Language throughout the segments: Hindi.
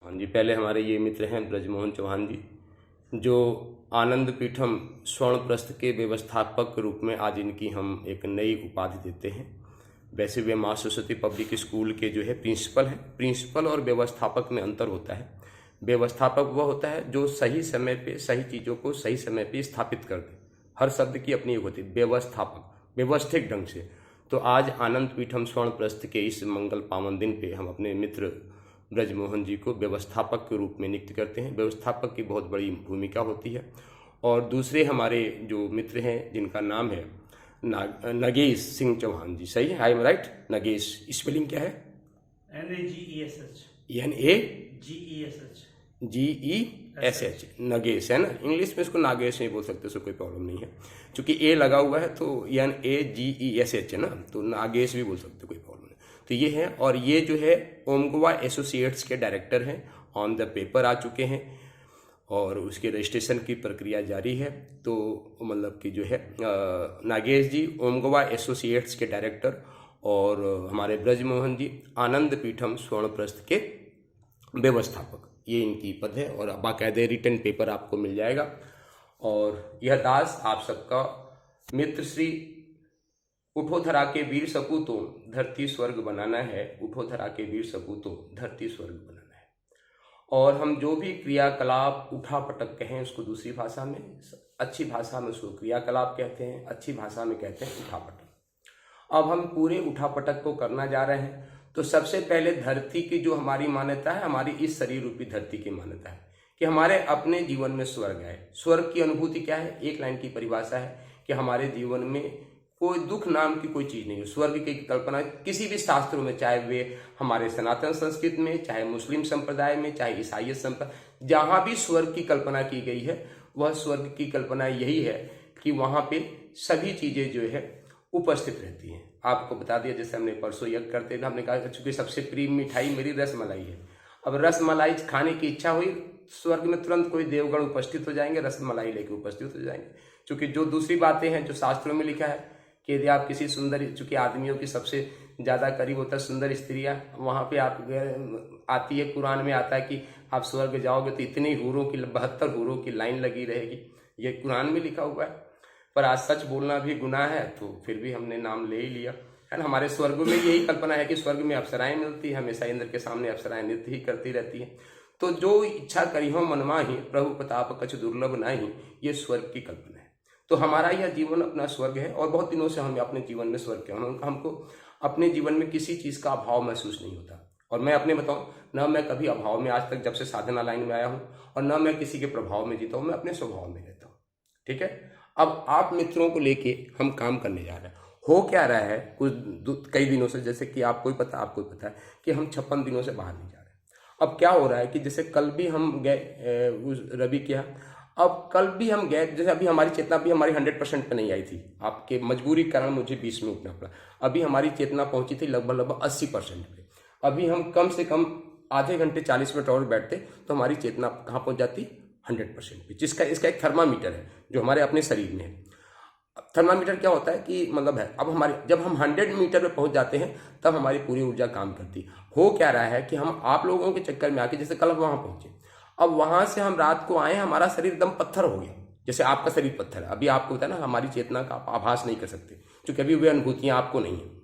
चौहान जी। पहले हमारे ये मित्र हैं ब्रजमोहन चौहान जी, जो आनंद पीठम स्वर्ण प्रस्थ के व्यवस्थापक के रूप में आज इनकी हम एक नई उपाधि देते हैं। वैसे वे माँ सरस्वती पब्लिक स्कूल के जो है प्रिंसिपल हैं। प्रिंसिपल और व्यवस्थापक में अंतर होता है। व्यवस्थापक वह होता है जो सही समय पे सही चीज़ों को सही समय पे स्थापित कर दे। हर शब्द की अपनी एक होती है। व्यवस्थापक व्यवस्थित ढंग से। तो आज आनंद पीठम स्वर्ण प्रस्थ के इस मंगल पावन दिन पे हम अपने मित्र ब्रजमोहन जी को व्यवस्थापक के रूप में नियुक्त करते हैं। व्यवस्थापक की बहुत बड़ी भूमिका होती है। और दूसरे हमारे जो मित्र हैं जिनका नाम है नगेश सिंह चौहान जी। सही है, I am right? Nagesh, spelling क्या है? NAGESH। NAGESH नगेश है ना। इंग्लिश में इसको नागेश नहीं बोल सकते, उसको कोई प्रॉब्लम नहीं है। चूंकि ए लगा हुआ है तो NAGESH है ना, तो नागेश भी बोल सकते, कोई प्रॉब्लम नहीं। तो ये है, और ये जो है ओमगोवा एसोसिएट्स के डायरेक्टर हैं। ऑन द पेपर आ चुके हैं और उसके रजिस्ट्रेशन की प्रक्रिया जारी है। तो मतलब कि जो है नागेश जी ओमगोवा एसोसिएट्स के डायरेक्टर और हमारे ब्रजमोहन जी आनंद पीठम स्वर्ण प्रस्थ के व्यवस्थापक, ये इनकी पद है। और बाकायदे रिटर्न पेपर आपको मिल जाएगा। और यह दास आप सबका मित्र श्री उठो धरा के वीर सपूतो धरती स्वर्ग बनाना है। उठो धरा के वीर सपूतो धरती स्वर्ग बनाना है। और हम जो भी क्रियाकलाप उठा पटक कहें उसको दूसरी भाषा में, अच्छी भाषा में उसको क्रियाकलाप कहते हैं, अच्छी भाषा में कहते हैं उठा पटक। अब हम पूरे उठा पटक को करना जा रहे हैं। तो सबसे पहले धरती की जो हमारी मान्यता है, हमारी इस शरीर रूपी धरती की मान्यता है कि हमारे अपने जीवन में स्वर्ग है। स्वर्ग की अनुभूति क्या है? एक लाइन की परिभाषा है कि हमारे जीवन में कोई दुख नाम की कोई चीज नहीं है। स्वर्ग की कल्पना किसी भी शास्त्रों में, चाहे वे हमारे सनातन संस्कृति में, चाहे मुस्लिम संप्रदाय में, चाहे ईसाई संप्रदाय, जहां भी स्वर्ग की कल्पना की गई है, वह स्वर्ग की कल्पना यही है कि वहां पे सभी चीजें जो है उपस्थित रहती हैं। आपको बता दिया, जैसे हमने परसों यज्ञ करते थे, हमने कहा चूंकि सबसे प्रिय मिठाई मेरी रसमलाई है। अब रसमलाई खाने की इच्छा हुई, स्वर्ग में तुरंत कोई देवगण उपस्थित हो जाएंगे, रसमलाई लेके उपस्थित हो जाएंगे। क्योंकि जो दूसरी बातें हैं जो शास्त्रों में लिखा है कि यदि आप किसी सुंदर, चूंकि आदमियों की सबसे ज्यादा करीब होता है सुंदर स्त्रियां, वहां पे आप आती है, कुरान में आता है कि आप स्वर्ग जाओगे तो इतनी हूरों की 72 हूरों की लाइन लगी रहेगी। ये कुरान में लिखा हुआ है। पर आज सच बोलना भी गुनाह है, तो फिर भी हमने नाम ले ही लिया, है ना। हमारे स्वर्ग में यही कल्पना है कि स्वर्ग में अप्सराएं मिलती है, हमेशा इंद्र के सामने अप्सराएं नृत्य ही करती रहती है। तो जो इच्छा करी हो मनवा ही, प्रभु प्रताप कछु दुर्लभ नाही, ये स्वर्ग की कल्पना है। तो हमारा यह जीवन अपना स्वर्ग है। और बहुत दिनों से हम अपने जीवन में स्वर्ग के, हमको अपने जीवन में किसी चीज का अभाव महसूस नहीं होता। और मैं अपने बताऊं, न मैं कभी अभाव में आज तक जब से साधना लाइन में आया हूं, और न मैं किसी के प्रभाव में जीता हूं, मैं अपने स्वभाव में रहता हूं। ठीक है। अब आप मित्रों को लेके हम काम करने जा रहे हैं। हो क्या रहा है कई दिनों से, जैसे कि आपको ही पता है कि हम 56 दिनों से बाहर नहीं जा रहे। अब क्या हो रहा है कि जैसे कल भी हम गए रवि के यहाँ, अब कल भी हम गए, जैसे अभी हमारी चेतना भी हमारी 100% पे नहीं आई थी। आपके मजबूरी के कारण मुझे 20 में उठना पड़ा। अभी हमारी चेतना पहुंची थी लगभग 80% पे। अभी हम कम से कम आधे घंटे 40 मिनट और बैठते तो हमारी चेतना कहाँ पहुंच जाती? 100% पे। जिसका इसका एक थर्मामीटर है जो हमारे अपने शरीर में है। थर्मामीटर क्या होता है कि मतलब है, अब हमारे जब हम 100 मीटर पे पहुंच जाते हैं तब हमारी पूरी ऊर्जा काम करती है। हो क्या रहा है कि हम आप लोगों के चक्कर में आके, जैसे कल हम वहां पहुंचे, अब वहां से हम रात को आए, हमारा शरीर एकदम पत्थर हो गया। जैसे आपका शरीर पत्थर है। अभी आपको होता है ना, हमारी चेतना का आप आभास नहीं कर सकते क्योंकि अभी वे अनुभूतियां आपको नहीं है।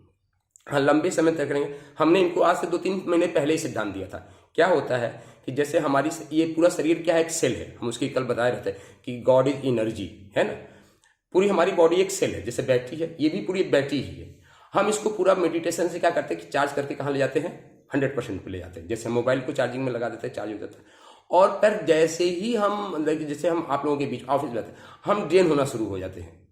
हाँ, लंबे समय तक रहेंगे। हमने इनको आज से 2-3 महीने पहले ही सिद्धांत दिया था। क्या होता है कि जैसे हमारी ये पूरा शरीर क्या है? एक सेल है। हम उसकी कल बताए रहते हैं कि गॉड इज एनर्जी, है ना। पूरी हमारी बॉडी एक सेल है, जैसे बैटरी है, ये भी पूरी बैटरी ही है। हम इसको पूरा मेडिटेशन से क्या करते हैं कि चार्ज करके कहाँ ले जाते हैं? 100% पे ले जाते हैं। जैसे मोबाइल को चार्जिंग में लगा देते हैं, चार्ज हो जाता है। और फिर जैसे ही हम, जैसे हम आप लोगों के बीच ऑफिस में जाते हैं, हम ड्रेन होना शुरू हो जाते हैं।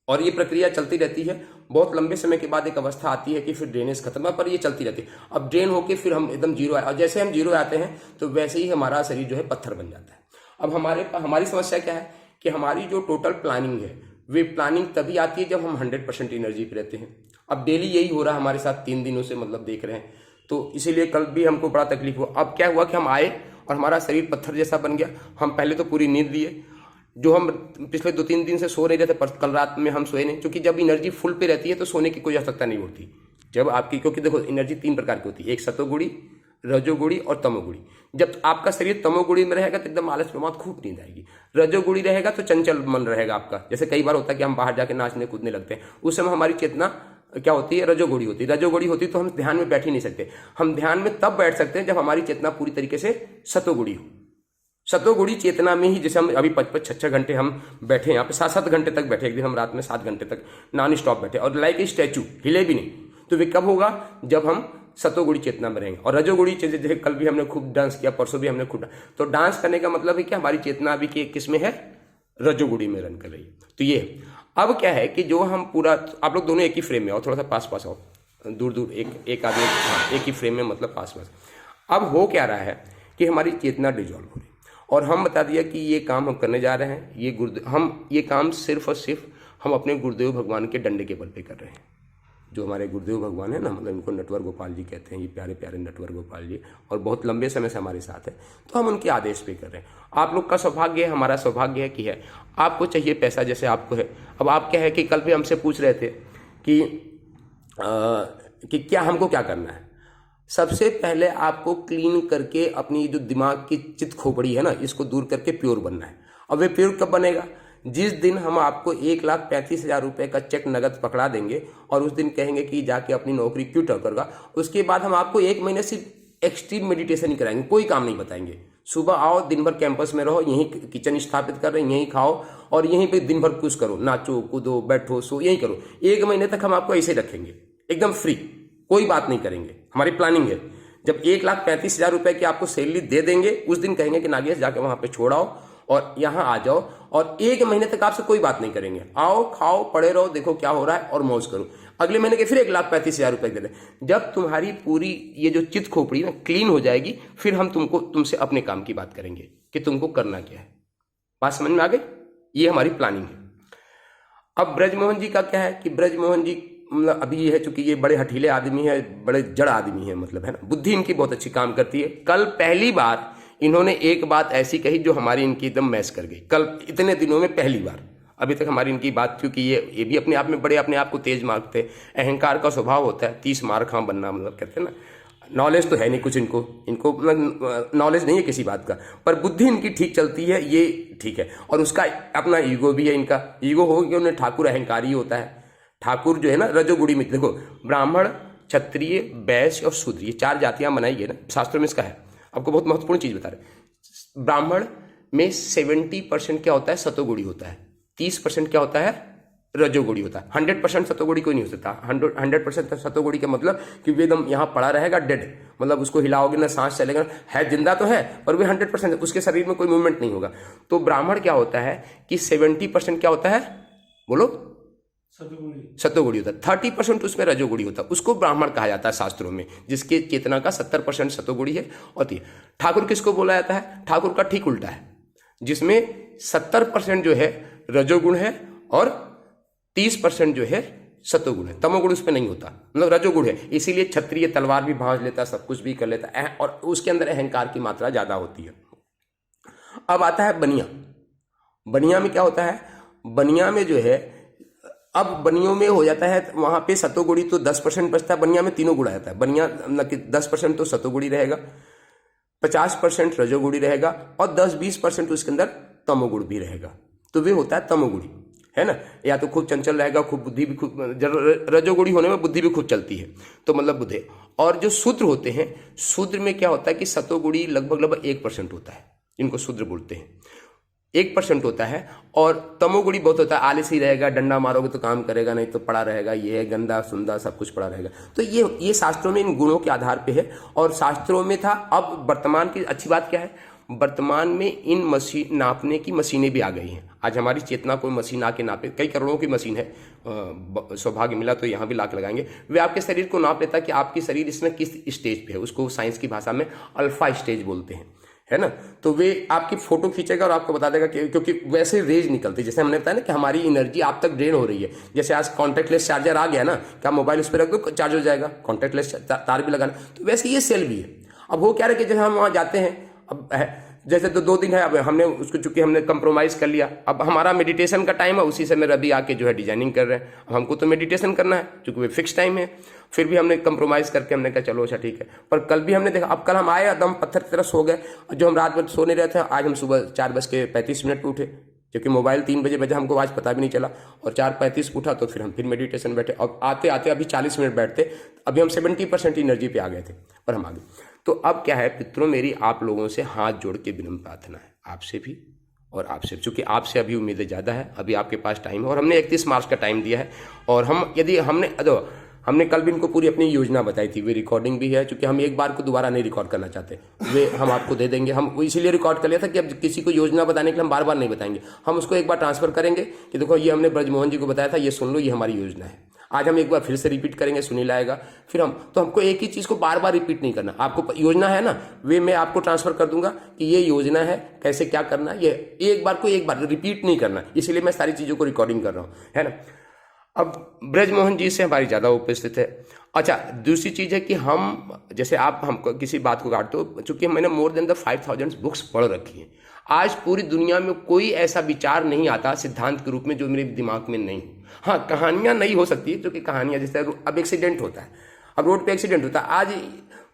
और ये प्रक्रिया चलती रहती है। बहुत लंबे समय के बाद एक अवस्था आती है कि फिर ड्रेनेज खत्म है, पर ये चलती रहती है। अब ड्रेन होके फिर हम एकदम जीरो आए, और जैसे हम जीरो आते हैं तो वैसे ही हमारा शरीर जो है पत्थर बन जाता है। अब हमारी समस्या क्या है कि हमारी जो टोटल प्लानिंग है, वे प्लानिंग तभी आती है जब हम 100% एनर्जी पे रहते हैं। अब डेली यही हो रहा है हमारे साथ, 3 दिनों से मतलब देख रहे हैं। तो इसीलिए कल भी हमको बड़ा तकलीफ हुआ। अब क्या हुआ कि हम आए और हमारा शरीर पत्थर जैसा बन गया। हम पहले तो पूरी नींद लिए, जो हम पिछले 2-3 दिन से सो नहीं रहे थे, पर कल रात में हम सोए नहीं, क्योंकि जब एनर्जी फुल पे रहती है तो सोने की कोई आवश्यकता नहीं होती। जब आपकी, क्योंकि देखो एनर्जी 3 प्रकार की होती है, एक सतोगुणी, रजोगुणी और तमोगुणी। जब आपका शरीर तमोगुणी में रहेगा तो एकदम आलस प्रमाद, खूब नींद आएगी। रजोगुणी रहेगा तो चंचल मन रहेगा आपका। जैसे कई बार होता है कि हम बाहर जाके नाचने कूदने लगते हैं, उस समय हमारी चेतना क्या होती है, रजोगुणी होती है। रजोगुणी होती तो हम ध्यान में बैठ ही नहीं सकते। हम ध्यान में तब बैठ सकते हैं जब हमारी चेतना पूरी तरीके से सतोगुणी हो। सतोगुणी चेतना में ही, जैसे हम अभी 5-6 घंटे हम बैठे, यहाँ पे 7-7 घंटे तक बैठे, एक दिन हम रात में 7 घंटे तक नॉन स्टॉप बैठे और लाइक ए स्टैचू, हिले भी नहीं, तो वे कब होगा, जब हम सतोगुणी चेतना में रहेंगे। और रजोगुणी जैसे कल भी हमने खूब डांस किया, परसों भी हमने खूब, तो डांस करने का मतलब है कि हमारी चेतना अभी किस में है, रजोगुणी में रन कर रही है। तो ये अब क्या है कि जो हम पूरा, आप लोग दोनों एक ही फ्रेम में आओ, थोड़ा सा पास आओ, दूर दूर, एक आदमी, हाँ, एक ही फ्रेम में, मतलब पास। अब हो क्या रहा है कि हमारी चेतना डिजॉल्व हो रही, और हम बता दिया कि ये काम हम करने जा रहे हैं, ये काम सिर्फ और सिर्फ हम अपने गुरुदेव भगवान के डंडे के बल पे कर रहे हैं। जो हमारे गुरुदेव भगवान है ना, मतलब इनको नटवर गोपाल जी कहते हैं, ये प्यारे प्यारे नटवर गोपाल जी, और बहुत लंबे समय से हमारे साथ है, तो हम उनके आदेश पे कर रहे हैं। आप लोग का सौभाग्य है, हमारा सौभाग्य है कि है, आपको चाहिए पैसा जैसे आपको है। अब आप क्या है कि कल भी हमसे पूछ रहे थे कि क्या हमको क्या करना है। सबसे पहले आपको क्लीन करके अपनी जो दिमाग की चित्त खोपड़ी है ना, इसको दूर करके प्योर बनना है। अब वे प्योर कब बनेगा, जिस दिन हम आपको 1,35,000 रुपये का चेक नगद पकड़ा देंगे और उस दिन कहेंगे कि जाके अपनी नौकरी क्यों करेगा। उसके बाद हम आपको 1 महीने सिर्फ एक्सट्रीम मेडिटेशन ही कराएंगे, कोई काम नहीं बताएंगे। सुबह आओ, दिन भर कैंपस में रहो, यहीं किचन स्थापित कर रहे हैं, यहीं खाओ और यहीं पे दिन भर कुछ करो, नाचो कूदो बैठो सो, यही करो। 1 महीने तक हम आपको ऐसे रखेंगे, एकदम फ्री, कोई बात नहीं करेंगे। हमारी प्लानिंग है, जब 1,35,000 रुपये की आपको सैलरी दे देंगे, उस दिन कहेंगे कि नागेश जाके वहां पे छोड़ाओ और यहाँ आ जाओ, और 1 महीने तक आपसे कोई बात नहीं करेंगे। आओ, खाओ, पड़े रहो, देखो क्या हो रहा है और मौज करो। अगले महीने के फिर 1,35,000 रुपये दे दें। जब तुम्हारी पूरी ये जो चित्त खोपड़ी ना क्लीन हो जाएगी, फिर हम तुमसे अपने काम की बात करेंगे कि तुमको करना क्या है। बात समझ में आ गई? ये हमारी प्लानिंग है। अब ब्रजमोहन जी का क्या है कि ब्रजमोहन जी मतलब अभी ये है, चूंकि ये बड़े हठीले आदमी है, बड़े जड़ आदमी है, मतलब है ना, बुद्धि इनकी बहुत अच्छी काम करती है। कल पहली बार इन्होंने एक बात ऐसी कही जो हमारी इनकी एकदम मैच कर गई, कल इतने दिनों में पहली बार। अभी तक हमारी इनकी बात, क्योंकि ये भी अपने आप में बड़े अपने आप को तेज मारते, अहंकार का स्वभाव होता है, 30 मार खां बनना, मतलब कहते हैं ना, नॉलेज तो है नहीं कुछ इनको मतलब नॉलेज नहीं है किसी बात का, पर बुद्धि इनकी ठीक चलती है, ये ठीक है। और उसका अपना ईगो भी है, इनका ईगो हो कि उन्हें ठाकुर अहंकारी होता है। ठाकुर जो है ना रजोगुणी में, देखो ब्राह्मण, क्षत्रिय, वैश्य और शूद्र, ये 4 जातियां बनाई है ना, शास्त्रों में इसका है। आपको बहुत महत्वपूर्ण चीज बता रहे, ब्राह्मण में 70% क्या होता है, सतोगुणी होता है, 30% क्या होता है, रजोगुणी होता है। 100% सतोगुणी कोई नहीं हो सकता। 100% सतोगुणी का मतलब कि वे एकदम यहाँ पड़ा रहेगा डेड, मतलब उसको हिलाओगे ना, सांस चलेगा, है जिंदा तो है पर वे 100%, उसके शरीर में कोई मूवमेंट नहीं होगा। तो ब्राह्मण क्या होता है कि 70% क्या होता है, बोलो, सतोगुणी होता है। 30% उसमें रजोगुणी होता है, उसको ब्राह्मण कहा जाता है शास्त्रों में, जिसके चेतना का 70% सतोगुणी है। और ठाकुर किसको बोला जाता है, ठाकुर का ठीक उल्टा है, जिसमें 70% जो है रजोगुण है और 30% जो है सतोगुण है। तमोगुण उसमें नहीं होता, मतलब रजोगुण है। इसीलिए क्षत्रिय तलवार भी भांज लेता, सब कुछ भी कर लेता है, और उसके अंदर अहंकार की मात्रा ज्यादा होती है। अब आता है बनिया। बनिया में क्या होता है, बनिया में जो है, अब बनियों में हो जाता है वहां पे सतोगुणी तो 10% बचता है, बनिया में तीनों गुण आता है। बनिया मतलब कि 10% तो सतोगुणी रहेगा, 50% रजोगुणी रहेगा और 10-20% उसके अंदर तमोगुण भी रहेगा। तो वे होता है तमोगुणी, है ना। या तो खूब चंचल रहेगा, खूब बुद्धि भी खूब, रजोगुणी होने में बुद्धि भी खूब चलती है, तो मतलब बुद्धि। और जो शूद्र होते हैं, शूद्र में क्या होता है कि सतोगुणी लगभग 1% होता है, इनको शूद्र बोलते हैं, 1% होता है। और तमोगुणी बहुत होता है, आलसी रहेगा, डंडा मारोगे तो काम करेगा नहीं, तो पड़ा रहेगा, ये है गंदा सुंदा सब कुछ पड़ा रहेगा। तो ये शास्त्रों में इन गुणों के आधार पे है, और शास्त्रों में था। अब वर्तमान की अच्छी बात क्या है, वर्तमान में इन मशीन नापने की मशीनें भी आ गई हैं। आज हमारी चेतना कोई मशीन आके नापे, कई करोड़ों की मशीन है, सौभाग्य मिला तो यहाँ भी लाके लगाएंगे, वे आपके शरीर को नाप लेता कि आपकी शरीर इसमें किस स्टेज पे है। उसको साइंस की भाषा में अल्फा स्टेज बोलते हैं, है ना। तो वे आपकी फोटो खींचेगा और आपको बता देगा कि, क्योंकि वैसे रेज निकलती, जैसे हमने बताया ना कि हमारी एनर्जी आप तक ड्रेन हो रही है। जैसे आज कॉन्टैक्टलेस चार्जर आ गया ना, क्या मोबाइल उस पर रख दो चार्ज हो जाएगा, कॉन्टैक्टलेस तार भी लगाना, तो वैसे ये सेल भी है। अब वो क्या रहे कि जब हम वहाँ जाते हैं, अब जैसे तो 2 दिन है, अब हमने उसको चूंकि हमने कंप्रोमाइज कर लिया, अब हमारा मेडिटेशन का टाइम है, उसी समय रवि आके जो है डिजाइनिंग कर रहे हैं। अब हमको तो मेडिटेशन करना है क्योंकि वो फिक्स टाइम है, फिर भी हमने कंप्रोमाइज करके हमने कहा चलो अच्छा ठीक है। पर कल भी हमने देखा, अब कल हम आए एकदम पत्थर की तरह सो गए, जो हम रात भर सो नहीं रहे थे, आज हम सुबह 4:35 पे उठे, क्योंकि मोबाइल 3 बजे बजा, हमको आज पता भी नहीं चला, और 4:35 उठा तो फिर हम फिर मेडिटेशन बैठे, और आते आते अभी 40 मिनट बैठते, अभी हम 70% एनर्जी पे आ गए थे, पर हम आ गए। तो अब क्या है पितरों, मेरी आप लोगों से हाथ जोड़ के विनम्र प्रार्थना है, आपसे भी और आपसे, चूंकि आपसे अभी उम्मीदें ज़्यादा है, अभी आपके पास टाइम है, और हमने 31 मार्च का टाइम दिया है, और हम यदि हमने कल भी इनको पूरी अपनी योजना बताई थी, वे रिकॉर्डिंग भी है, क्योंकि हम एक बार को दोबारा नहीं रिकॉर्ड करना चाहते, वे हम आपको दे देंगे। हम वो इसीलिए रिकॉर्ड कर लिया था कि अब किसी को योजना बताने के लिए हम बार बार नहीं बताएंगे, हम उसको एक बार ट्रांसफर करेंगे कि देखो ये हमने ब्रजमोहन जी को बताया था, ये सुन लो, ये हमारी योजना है। आज हम एक बार फिर से रिपीट करेंगे, सुनील आएगा, फिर हमको एक ही चीज़ को बार बार रिपीट नहीं करना। आपको योजना है ना, वे मैं आपको ट्रांसफर कर दूंगा कि ये योजना है, कैसे क्या करना, ये एक बार को एक बार रिपीट नहीं करना, इसीलिए मैं सारी चीज़ों को रिकॉर्डिंग कर रहा हूँ, है ना। अब ब्रजमोहन जी से हमारी ज़्यादा उपस्थित है। अच्छा, दूसरी चीज़ है कि हम, जैसे आप हमको किसी बात को काटते हो, चूंकि मैंने मोर देन द 5000 बुक्स पढ़ रखी हैं, आज पूरी दुनिया में कोई ऐसा विचार नहीं आता सिद्धांत के रूप में जो मेरे दिमाग में नहीं। हाँ, कहानियाँ नहीं हो सकती है, क्योंकि कहानियाँ जैसे अब एक्सीडेंट होता है, अब रोड पे एक्सीडेंट होता है, आज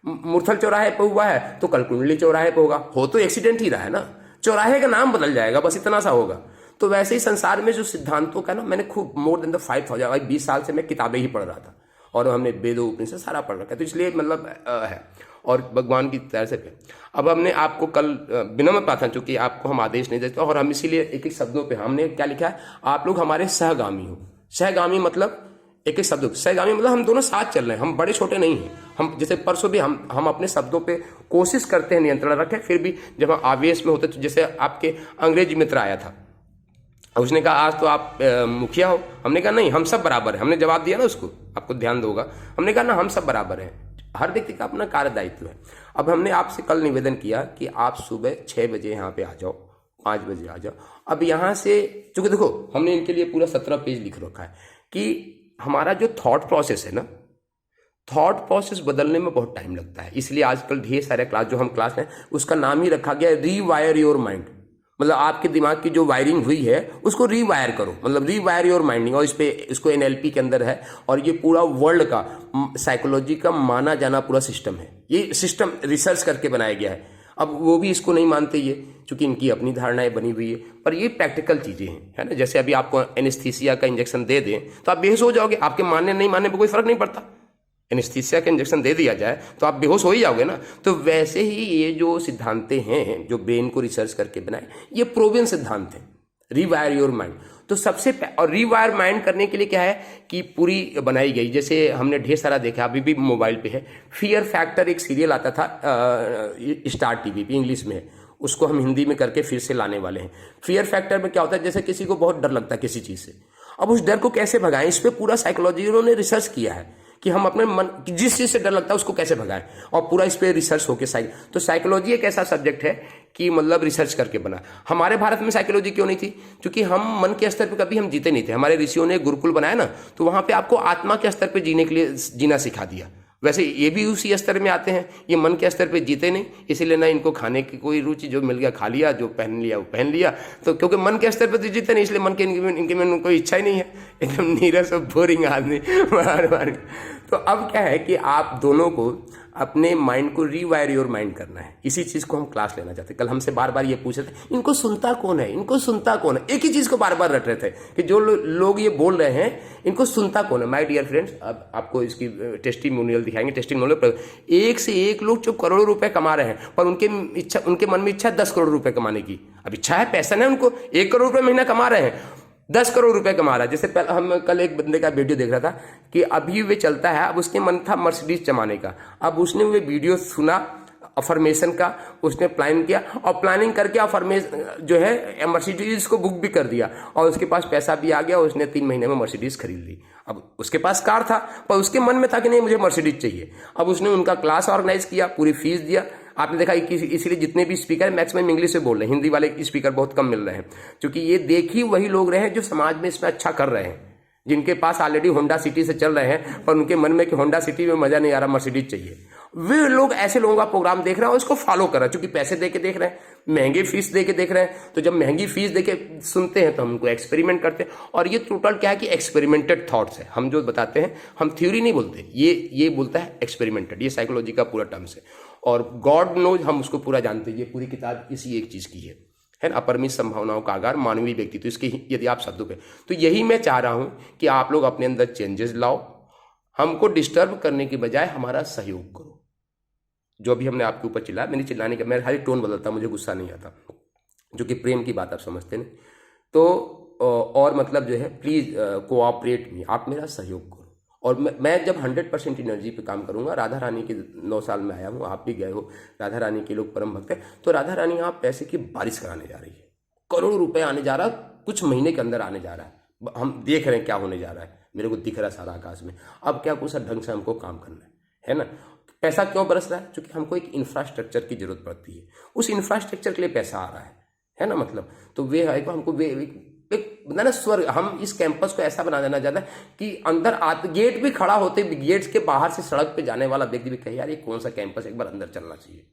मुरथल चौराहे पे हुआ है तो कल कुंडली चौराहे पे होगा, हो तो एक्सीडेंट ही रहा है ना, चौराहे का नाम बदल जाएगा, बस इतना सा होगा। तो वैसे ही संसार में जो सिद्धांतों का ना, मैंने खूब मोर देन द 5000 20 साल से मैं किताबें ही पढ़ रहा था, और हमने वेदों उपनिषद सारा पढ़ रखा है, तो इसलिए मतलब है, और भगवान की तरह से। अब हमने आपको कल विनम्र प्रार्थना, चूंकि आपको हम आदेश नहीं देते, और हम इसीलिए एक एक शब्दों पे हमने क्या लिखा है, आप लोग हमारे सहगामी हो। सहगामी मतलब एक एक शब्दों, सहगामी मतलब हम दोनों साथ चल रहे हैं, हम बड़े छोटे नहीं हैं। हम जैसे परसों भी हम अपने शब्दों पे कोशिश करते हैं नियंत्रण रखें, फिर भी जब हम आवेश में होते, तो जैसे आपके अंग्रेजी मित्र आया था, उसने कहा आज तो आप मुखिया हो, हमने कहा नहीं, हम सब बराबर हैं, हमने जवाब दिया ना उसको, आपको ध्यान दोगा, हमने कहा ना हम सब बराबर हैं, हर व्यक्ति का अपना कार्य दायित्व है। अब हमने आपसे कल निवेदन किया कि आप सुबह 6 बजे यहाँ पे आ जाओ, 5 बजे आ जाओ। अब यहाँ से चूंकि देखो हमने इनके लिए पूरा 17 पेज लिख रखा है कि हमारा जो थॉट प्रोसेस है ना, थॉट प्रोसेस बदलने में बहुत टाइम लगता है, इसलिए आजकल ढेर सारे क्लास, जो हम क्लास हैं उसका नाम ही रखा गया है रीवायर योर माइंड, मतलब आपके दिमाग की जो वायरिंग हुई है उसको रीवायर करो, मतलब रीवायर योर माइंडिंग। और इस पे इसको एनएलपी के अंदर है, और ये पूरा वर्ल्ड का साइकोलॉजी का माना जाना पूरा सिस्टम है, ये सिस्टम रिसर्च करके बनाया गया है। अब वो भी इसको नहीं मानते ये, क्योंकि इनकी अपनी धारणाएं बनी हुई है, पर ये प्रैक्टिकल चीजें हैं, है ना। जैसे अभी आपको एनेस्थीसिया का इंजेक्शन दे दें तो आप बेहोश हो जाओगे, आपके मानने नहीं मानने पर कोई फर्क नहीं पड़ता। एनेस्थीसिया का इंजेक्शन दे दिया जाए तो आप बेहोश हो ही जाओगे ना। तो वैसे ही ये जो सिद्धांतें हैं जो ब्रेन को रिसर्च करके बनाए, ये प्रोवियन सिद्धांत हैं, रिवायर योर माइंड। तो सबसे और रिवायर माइंड करने के लिए क्या है कि पूरी बनाई गई, जैसे हमने ढेर सारा देखा, अभी भी मोबाइल पे है, फियर फैक्टर एक सीरियल आता था स्टार टीवी पे, इंग्लिश में है, उसको हम हिंदी में करके फिर से लाने वाले हैं। फियर फैक्टर में क्या होता है, जैसे किसी को बहुत डर लगता है किसी चीज से, अब उस डर को कैसे भगाएं, इस पे पूरा साइकोलॉजी उन्होंने रिसर्च किया है कि हम अपने मन, जिस चीज से डर लगता है उसको कैसे भगाएं, और पूरा इस पे रिसर्च होके तो साइकोलॉजी एक ऐसा सब्जेक्ट है कि मतलब रिसर्च करके बना। हमारे भारत में साइकोलॉजी क्यों नहीं थी, क्योंकि हम मन के स्तर पे कभी हम जीते नहीं थे। हमारे ऋषियों ने गुरुकुल बनाया ना, तो वहां पे आपको आत्मा के स्तर पे जीने के लिए जीना सिखा दिया। वैसे ये भी उसी स्तर में आते हैं, ये मन के स्तर पे जीते नहीं, इसीलिए ना इनको खाने की कोई रुचि, जो मिल गया खा लिया, जो पहन लिया वो पहन लिया। तो क्योंकि मन के स्तर पे तो जीते नहीं, इसलिए मन के इनके में कोई इच्छा ही नहीं है, एकदम नीरस और बोरिंग आदमी बार। तो अब क्या है कि आप दोनों को अपने माइंड को रीवायर योर माइंड करना है, इसी चीज को हम क्लास लेना चाहते हैं। कल हमसे बार बार ये पूछ रहे थे, इनको सुनता कौन है, इनको सुनता कौन है, एक ही चीज को बार बार रट रहे थे कि जो लोग ये बोल रहे हैं इनको सुनता कौन है। माय डियर फ्रेंड्स, अब आपको इसकी टेस्टिमोनियल दिखाएंगे। टेस्टिमोनियल, एक से एक लोग जो करोड़ों रुपए कमा रहे हैं, पर उनके मन में इच्छा 10 करोड़ रुपए कमाने की। अब इच्छा है, पैसा है उनको, 1 करोड़ रुपए महीना कमा रहे हैं, 10 करोड़ रुपए कमा रहा है। जैसे हम कल एक बंदे का वीडियो देख रहा था कि अभी वे चलता है, अब उसके मन था मर्सिडीज जमाने का, अब उसने वो वीडियो सुना अफर्मेशन का, उसने प्लान किया, और प्लानिंग करके अफर्मेशन जो है मर्सिडीज को बुक भी कर दिया, और उसके पास पैसा भी आ गया, उसने 3 महीने में मर्सिडीज खरीद ली। अब उसके पास कार था, पर उसके मन में था कि नहीं मुझे मर्सिडीज चाहिए। अब उसने उनका क्लास ऑर्गेनाइज किया, पूरी फीस दिया। आपने देखा इसलिए जितने भी स्पीकर मैक्सिमम इंग्लिश में बोल रहे हैं, हिंदी वाले स्पीकर बहुत कम मिल रहे हैं, क्योंकि ये देखी वही लोग रहे हैं जो समाज में इसमें अच्छा कर रहे हैं, जिनके पास ऑलरेडी होंडा सिटी से चल रहे हैं, पर उनके मन में कि होंडा सिटी में मजा नहीं आ रहा, मर्सिडीज चाहिए। वे लोग ऐसे लोगों का प्रोग्राम देख रहे हैं और इसको फॉलो कर रहे हैं, क्योंकि पैसे दे के देख रहे हैं, महंगे फीस दे के देख रहे हैं। तो जब महंगी फीस दे के सुनते हैं तो हम उनको एक्सपेरिमेंट करते हैं। और ये टोटल क्या है कि एक्सपेरिमेंटेड थॉट्स है। हम जो बताते हैं, हम थ्योरी नहीं बोलते, ये बोलता है एक्सपेरिमेंटेड। ये साइकोलॉजी का पूरा टर्म्स है। और गॉड नोज, हम उसको पूरा जानते हैं। ये पूरी किताब इसी एक चीज की है ना, अपरिमित संभावनाओं का आगार मानवीय व्यक्ति। तो इसके यदि आप शब्दों पे, तो यही मैं चाह रहा हूं कि आप लोग अपने अंदर चेंजेस लाओ, हमको डिस्टर्ब करने की बजाय हमारा सहयोग करो। जो अभी हमने आपके ऊपर चिल्लाया, मैंने चिल्लाने का, मैं हर टोन बदलता, मुझे गुस्सा नहीं आता, जो कि प्रेम की बात आप समझते नहीं। तो और मतलब जो है, प्लीज कोऑपरेट मी, आप मेरा सहयोग करो। और मैं जब 100% एनर्जी पे काम करूंगा, राधा रानी के 9 साल में आया हूँ, आप भी गए हो, राधा रानी के लोग परम भक्त हैं। तो राधा रानी यहाँ पैसे की बारिश कराने जा रही है, करोड़ों रुपए आने जा रहा है, कुछ महीने के अंदर आने जा रहा है। हम देख रहे हैं क्या होने जा रहा है, मेरे को दिख रहा है सारा आकाश में। अब क्या कुछ ढंग से हमको काम करना है ना। पैसा क्यों बरस रहा है? क्योंकि हमको एक इंफ्रास्ट्रक्चर की जरूरत पड़ती है, उस इंफ्रास्ट्रक्चर के लिए पैसा आ रहा है ना। मतलब तो वे है, हमको वे एक ना स्वर्ग, हम इस कैंपस को ऐसा बना देना चाहता है कि अंदर गेट भी खड़ा होते, गेट्स के बाहर से सड़क पे जाने वाला व्यक्ति भी कहे यार ये कौन सा कैंपस, एक बार अंदर चलना चाहिए।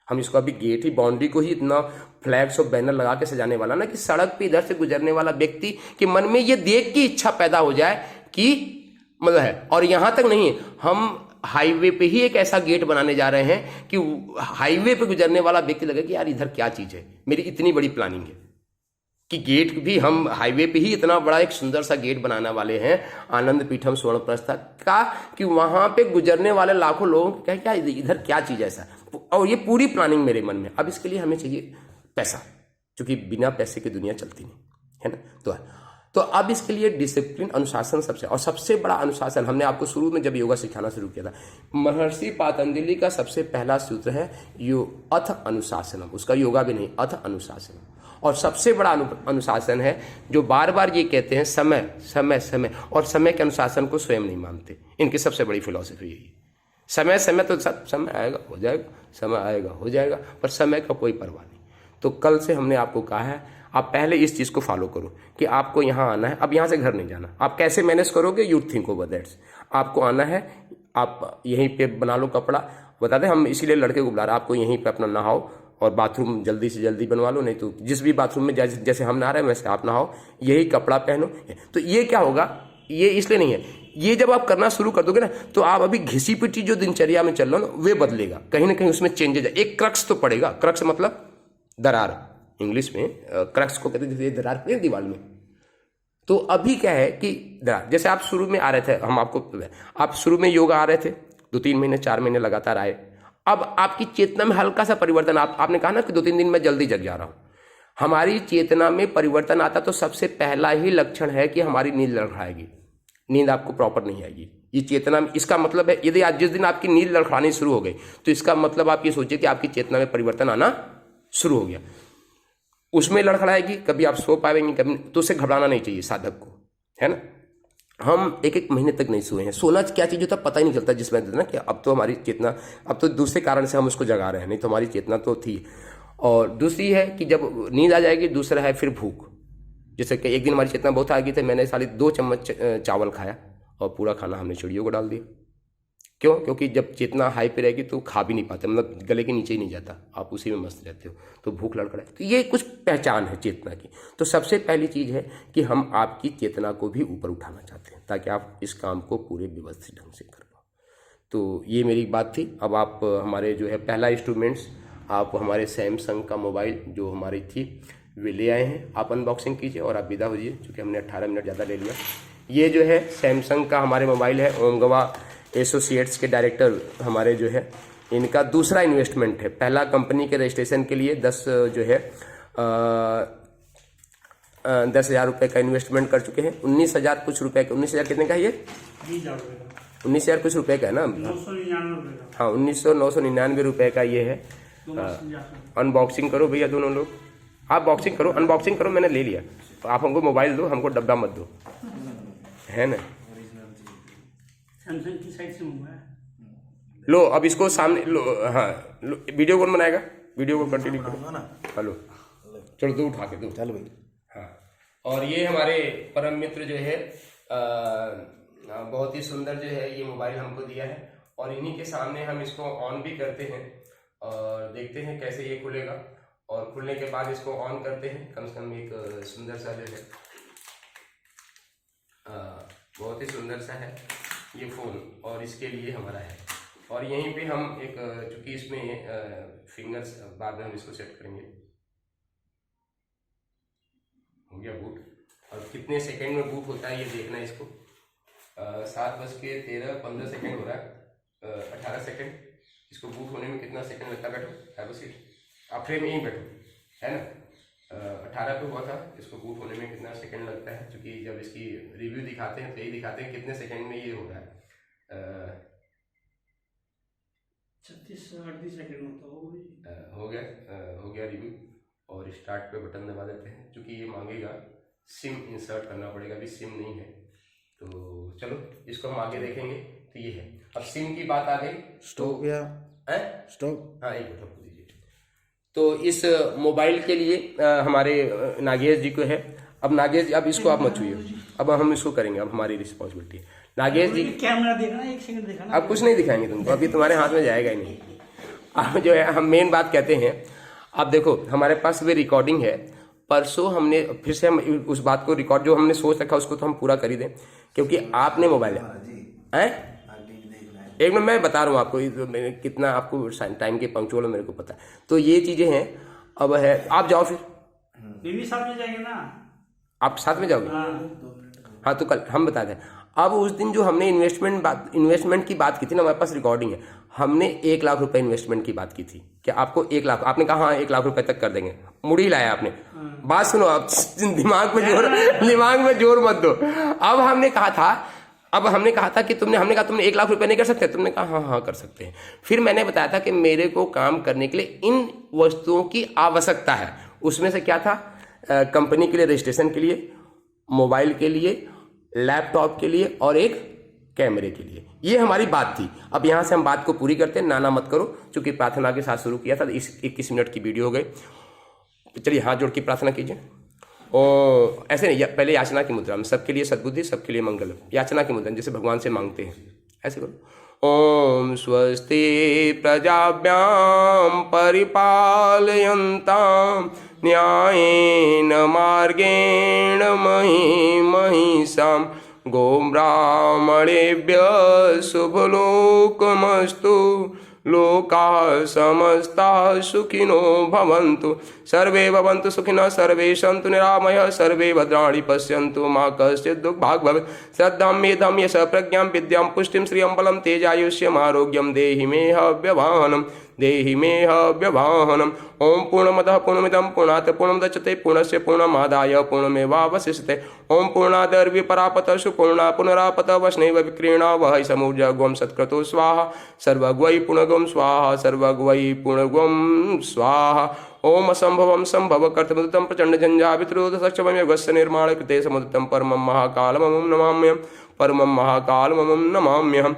हम इसको अभी गेट ही, बाउंड्री को ही इतना फ्लैग्स और बैनर लगा के सजाने वाला ना, कि सड़क पे इधर से गुजरने वाला व्यक्ति के मन में ये देख की इच्छा पैदा हो जाए कि मतलब है। और यहां तक नहीं, हम हाईवे पे ही एक ऐसा गेट बनाने जा रहे हैं कि हाईवे पे गुजरने वाला व्यक्ति लगे कि यार इधर क्या चीज है। मेरी इतनी बड़ी प्लानिंग है कि गेट भी हम हाईवे पे ही इतना बड़ा एक सुंदर सा गेट बनाने वाले हैं, आनंद पीठम स्वर्ण प्रस्था का, कि वहां पे गुजरने वाले लाखों लोगों को क्या इधर क्या चीज ऐसा। और ये पूरी प्लानिंग मेरे मन में। अब इसके लिए हमें चाहिए पैसा, क्योंकि बिना पैसे की दुनिया चलती नहीं है ना। तो अब इसके लिए डिसिप्लिन, अनुशासन सबसे बड़ा अनुशासन। हमने आपको शुरू में जब योगा सिखाना शुरू किया था, महर्षि पतंजलि का सबसे पहला सूत्र है अथ अनुशासनम। उसका योगा भी नहीं, अथ अनुशासनम। और सबसे बड़ा अनुशासन है जो बार बार ये कहते हैं, समय समय समय। और समय के अनुशासन को स्वयं नहीं मानते। इनकी सबसे बड़ी फिलॉसफी यही है, समय समय। तो सब समय आएगा हो जाएगा, समय आएगा हो जाएगा, पर समय का कोई परवाह नहीं। तो कल से हमने आपको कहा है, आप पहले इस चीज को फॉलो करो कि आपको यहाँ आना है। अब यहाँ से घर नहीं जाना। आप कैसे मैनेज करोगे, यू थिंक ओवर दैट्स। आपको आना है, आप यहीं पे बना लो कपड़ा। बता दें, हम इसीलिए लड़के को बुला रहे हैं, आपको यहीं पे अपना नहाओ और बाथरूम जल्दी से जल्दी बनवा लो। नहीं तो जिस भी बाथरूम में जैसे हम नहा रहे हैं वैसे आप नहाओ, यही कपड़ा पहनो। तो ये क्या होगा, ये इसलिए नहीं है, ये जब आप करना शुरू कर दोगे ना, तो आप अभी घिसी पिटी जो दिनचर्या में चल रहा हो ना, वे बदलेगा। कहीं ना कहीं उसमें चेंजेज है। एक क्रक्स तो पड़ेगा। क्रक्स मतलब दरार, इंग्लिश में क्रक्स को कहते हैं, जैसे दरार पड़ी दीवार में। तो अभी क्या है कि दरार, जैसे आप शुरू में आ रहे थे, आप शुरू में योगा आ रहे थे, 2-3 महीने 4 महीने लगातार आए। अब आपकी चेतना में हल्का सा परिवर्तन, आपने कहा ना कि 2-3 दिन में जल्दी जग जा रहा हूं। हमारी चेतना में परिवर्तन आता तो सबसे पहला ही लक्षण है कि हमारी नींद लड़खड़ाएगी। नींद आपको प्रॉपर नहीं आएगी। ये चेतना में, इसका मतलब है, यदि आज जिस दिन आपकी नींद लड़खड़ानी शुरू हो गई, तो इसका मतलब आप ये सोचिए कि आपकी चेतना में परिवर्तन आना शुरू हो गया। उसमें लड़खड़ाएगी, कभी आप सो पाएंगे, कभी, तो उसे घबराना नहीं चाहिए साधक को, है ना। हम 1-1 महीने तक नहीं सोए हैं। सोना क्या चीज होता है पता ही नहीं चलता, जिसमें ना कि अब तो हमारी चेतना, अब तो दूसरे कारण से हम उसको जगा रहे हैं, नहीं तो हमारी चेतना तो थी। और दूसरी है कि जब नींद आ जाएगी, दूसरा है फिर भूख। जैसे कि एक दिन हमारी चेतना बहुत आ गई थी, मैंने साली 2 चम्मच चावल खाया और पूरा खाना हमने चिड़ियों को डाल दिया। क्यों? क्योंकि जब चेतना हाई पे रहेगी तो खा भी नहीं पाते, मतलब गले के नीचे ही नहीं जाता, आप उसी में मस्त रहते हो, तो भूख लड़खड़ाए। तो ये कुछ पहचान है चेतना की। तो सबसे पहली चीज है कि हम आपकी चेतना को भी ऊपर उठाना चाहते हैं, ताकि आप इस काम को पूरे व्यवस्थित ढंग से कर लो। तो ये मेरी बात थी। अब आप हमारे जो है पहला इंस्ट्रूमेंट्स, आप हमारे सैमसंग का मोबाइल जो हमारी थी वे ले आए हैं। आप अनबॉक्सिंग कीजिए और आप विदा होइए, क्योंकि हमने 18 मिनट ज़्यादा ले लिया। ये जो है सैमसंग का हमारे मोबाइल है। ओमगवा एसोसिएट्स के डायरेक्टर हमारे जो है, इनका दूसरा इन्वेस्टमेंट है। पहला कंपनी के रजिस्ट्रेशन के लिए 10,000 रुपये का इन्वेस्टमेंट कर चुके हैं। 19,000 कुछ रुपए का, 19,000 कितने का है ये? 19,000 कुछ रुपए का है ना। 999 का। हाँ, 999 रुपए का ये है। अनबॉक्सिंग करो भैया दोनों लोग, आप बॉक्सिंग करो, अनबॉक्सिंग करो। मैंने ले लिया, तो आप हमको मोबाइल दो, हमको डब्बा मत दो, है ना। सैमसंग की साइड से मंगवाया। लो अब इसको सामने लो। हाँ लो, वीडियो कौन बनाएगा? वीडियो को कंटिन्यू करो ना। हेलो, चलो दो उठा के दो, चलो भाई। हाँ, और ये हमारे परम मित्र जो है बहुत ही सुंदर जो है ये मोबाइल हमको दिया है। और इन्हीं के सामने हम इसको ऑन भी करते हैं और देखते हैं कैसे ये खुलेगा। और खुलने के बाद इसको ऑन करते हैं। कम से कम एक सुंदर सा जो है बहुत ही सुंदर सा है ये फ़ोन, और इसके लिए हमारा है। और यहीं पे हम एक चूँकि इसमें फिंगर्स बाद में हम इसको सेट करेंगे। हो गया बूट, और कितने सेकंड में बूट होता है ये देखना है इसको। 7:13-15 हो रहा है, 18 सेकंड। इसको बूट होने में कितना सेकंड लगता है? बैठो, हैव अ सीट, आप फ्रेम में ही बैठो, है ना। 18 पे हुआ था, इसको बूट होने में कितना सेकंड लगता है, क्योंकि जब इसकी रिव्यू दिखाते हैं तो यही दिखाते हैं कितने सेकंड में ये हो रहा है। 36-38 सेकंड होता हो गया रिव्यू। और स्टार्ट पे बटन दबा देते हैं, क्योंकि ये मांगेगा सिम इंसर्ट करना पड़ेगा, अभी सिम नहीं है। तो चलो इसको हम आगे देखेंगे। तो ये है, अब सिम की बात आ गई। स्टॉप गया है स्टॉप। हाँ, एक मिनट रुक दीजिए। तो इस मोबाइल के लिए हमारे नागेश जी को है। अब नागेश जी, अब इसको आप मत छूइए, अब हम इसको करेंगे, अब हमारी रिस्पॉन्सिबिलिटी है। नागेश जी कैमरा देखना, 1 सेकंड देखना। अब कुछ नहीं दिखाएंगे तुमको, अभी तुम्हारे हाथ में जाएगा ही नहीं। अब जो है हम मेन बात कहते हैं। अब देखो हमारे पास भी रिकॉर्डिंग है। परसों हमने फिर से हम उस बात को रिकॉर्ड जो हमने सोच रखा उसको तो हम पूरा कर ही दें, क्योंकि आपने मोबाइल है। एक मिनट, मैं बता रहा हूँ आपको कितना आपको टाइम के पंक्चुअल मेरे को पता है। तो ये चीजें हैं। अब है, आप जाओ फिर। बीवी साथ में जाएंगे ना? आप साथ में जाओगे? हाँ। हाँ, तो कल हम बता दें। अब उस दिन जो हमने इन्वेस्टमेंट की बात की थी ना, हमारे पास रिकॉर्डिंग है। हमने 1 लाख रुपए इन्वेस्टमेंट की बात की थी कि आपको 1 लाख, आपने कहा हाँ 1 लाख रुपए तक कर देंगे। मुड़ी लाया आपने। बात सुनो, आप दिमाग में जोर मत दो। अब हमने कहा था कि हमने कहा तुमने 1 लाख रुपए नहीं कर सकते? तुमने कहा हाँ कर सकते हैं। फिर मैंने बताया था कि मेरे को काम करने के लिए इन वस्तुओं की आवश्यकता है। उसमें से क्या था? कंपनी के लिए रजिस्ट्रेशन के लिए, मोबाइल के लिए, लैपटॉप के लिए और एक कैमरे के लिए। ये हमारी बात थी। अब यहां से हम बात को पूरी करते हैं, नाना मत करो, क्योंकि प्रार्थना के साथ शुरू किया था। इस 21 मिनट की वीडियो हो गई। चलिए हाथ जोड़ के प्रार्थना कीजिए। ओ ऐसे नहीं, पहले याचना की मुद्रा में, सबके लिए सद्बुद्धि, सबके लिए मंगल। याचना की मुद्रा जैसे भगवान से मांगते हैं, ऐसे करो। ओम स्वस्ति प्रजाभ्याम परिपालयन्ताम न्यायेन मार्गेण महिषाम् गोब्राह्मणेभ्यः शुभलोकमस्तु। लोकाः समस्ताः सुखिनो भवन्तु, सर्वे भवन्तु सुखिनः, सर्वे सन्तु निरामयाः, सर्वे भद्राणि पश्यन्तु, मा कश्चित् दुःखभाग् भवेत्। श्रद्धां मेधां यशः प्रज्ञां विद्यां पुष्टिं श्रियं बलं तेजायुष्यम् आरोग्यं देहि मे हव्यवाहनं, देहि मे हव्यवाहनम्। ओम पूर्णमदः पूर्णमिदं पूर्णात् पूर्णमुदच्यते पूर्णस्य पूर्णमादाय पूर्णमेवावशिष्यते। ओम पूर्णादर्वी परापतः पूर्णा पुनरापतः वैष्णव विक्रीणा वै समुर्जगुं सत्क्रतु स्वाहा सर्वग्वै पुनगुं स्वाहा सर्वग्वै पुनगुं स्वाहा। ओम असंभवं संभव कर्तमुदितं प्रचंड झंझावित्रोध सक्षमं योगस्य निर्माण कृते समुदितं परमं महाकालमं नमाम्यहं, परमं महाकालमं नमाम्यहम्।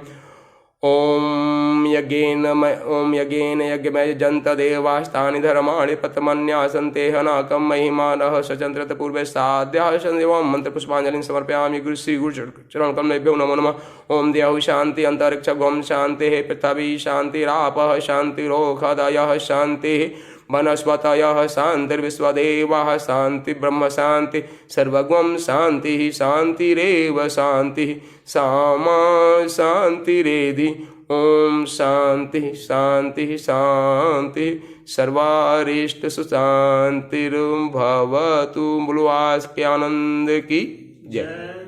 ओम यज्ञेन यज्ञमय जंत देवास्तानि धर्माणि प्रथमन्यासन्ते हनाकं महिमानः सचंद्रत पूर्वे साध्याः संदेवं मंत्र पुष्पांजलिं समर्पयामि। गुरु श्री गुरु चरण कमलेभ्यो नमो नमः। ओम देहु शांति अंतरिक्षं शांतिः पृथ्वी शांतिरापः शांतिरोषधयः शांतिः वनस्पतयः शान्तिर्विश्वदेवाः शान्ति ब्रह्म शान्ति सर्वगं शान्तिः शान्तिरेव शान्तिः सामा शान्तिरेधि। ओम शान्तिः शान्तिः शान्तिः सर्वारिष्टसु शान्तिर्भवतु। बोलो आज के आनंद की जय।